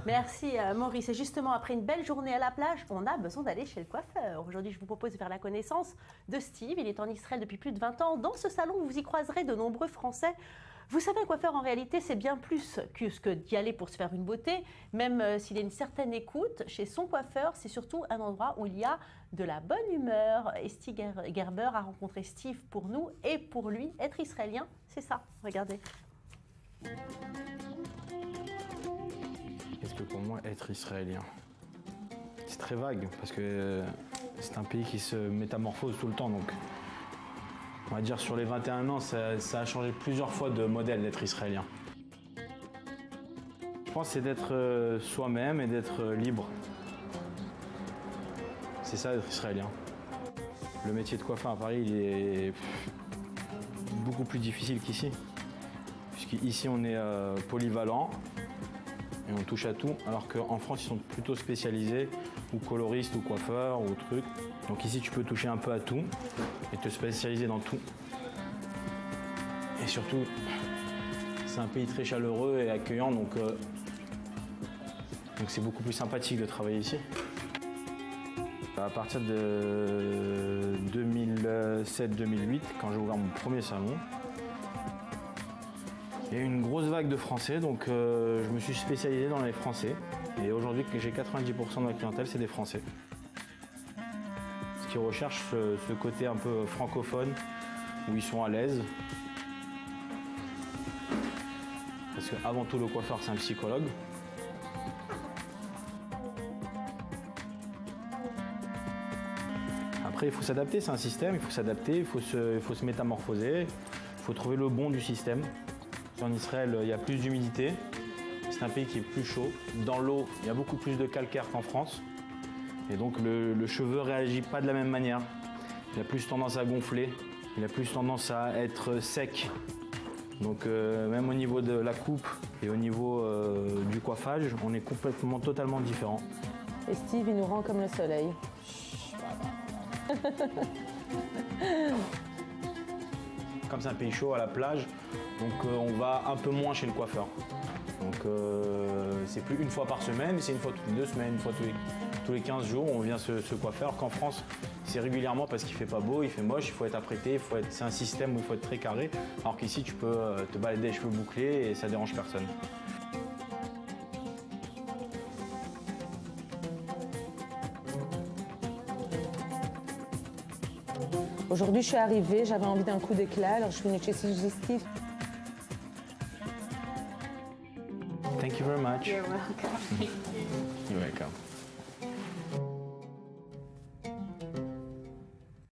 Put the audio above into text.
Merci Maurice. Et justement, après une belle journée à la plage, on a besoin d'aller chez le coiffeur. Aujourd'hui, je vous propose de faire la connaissance de Steve. Il est en Israël depuis plus de 20 ans. Dans ce salon, vous y croiserez de nombreux Français. Vous savez, un coiffeur, en réalité, c'est bien plus que d'y aller pour se faire une beauté. Même s'il y a une certaine écoute, chez son coiffeur, c'est surtout un endroit où il y a de la bonne humeur. Et Steve Gerber a rencontré Steve pour nous et pour lui. Être israélien, c'est ça. Regardez. Qu'est-ce que pour moi être israélien? C'est très vague parce que c'est un pays qui se métamorphose tout le temps. Donc, on va dire sur les 21 ans, ça a changé plusieurs fois de modèle d'être israélien. Je pense que c'est d'être soi-même et d'être libre. C'est ça d'être israélien. Le métier de coiffeur à Paris, il est beaucoup plus difficile qu'ici. Puisqu'ici, on est polyvalent. Et on touche à tout, alors qu'en France, ils sont plutôt spécialisés, ou coloristes, ou coiffeurs, ou trucs. Donc ici, tu peux toucher un peu à tout, et te spécialiser dans tout. Et surtout, c'est un pays très chaleureux et accueillant, donc c'est beaucoup plus sympathique de travailler ici. À partir de 2007-2008, quand j'ai ouvert mon premier salon, il y a eu une grosse vague de Français, donc je me suis spécialisé dans les Français. Et aujourd'hui, j'ai 90% de ma clientèle, c'est des Français. Ce qui recherchent ce côté un peu francophone, où ils sont à l'aise. Parce qu'avant tout, le coiffeur, c'est un psychologue. Après, il faut s'adapter, c'est un système, il faut s'adapter, il faut se métamorphoser, il faut trouver le bon du système. En Israël, il y a plus d'humidité. C'est un pays qui est plus chaud. Dans l'eau, il y a beaucoup plus de calcaire qu'en France. Et donc le cheveu ne réagit pas de la même manière. Il a plus tendance à gonfler. Il a plus tendance à être sec. Donc même au niveau de la coupe et au niveau du coiffage, on est complètement, totalement différent. Et Steve, il nous rend comme le soleil. Comme c'est un pays chaud à la plage, donc on va un peu moins chez le coiffeur. Donc c'est plus une fois par semaine, c'est une fois toutes les 2 semaines, une fois tous les 15 jours, on vient se coiffer. Alors qu'en France, c'est régulièrement parce qu'il fait pas beau, il fait moche, il faut être apprêté, c'est un système où il faut être très carré. Alors qu'ici, tu peux te balader les cheveux bouclés et ça dérange personne. Aujourd'hui, je suis arrivée, j'avais envie d'un coup d'éclat, alors je suis venue chez Steve. Thank you very much. You're welcome. You're welcome.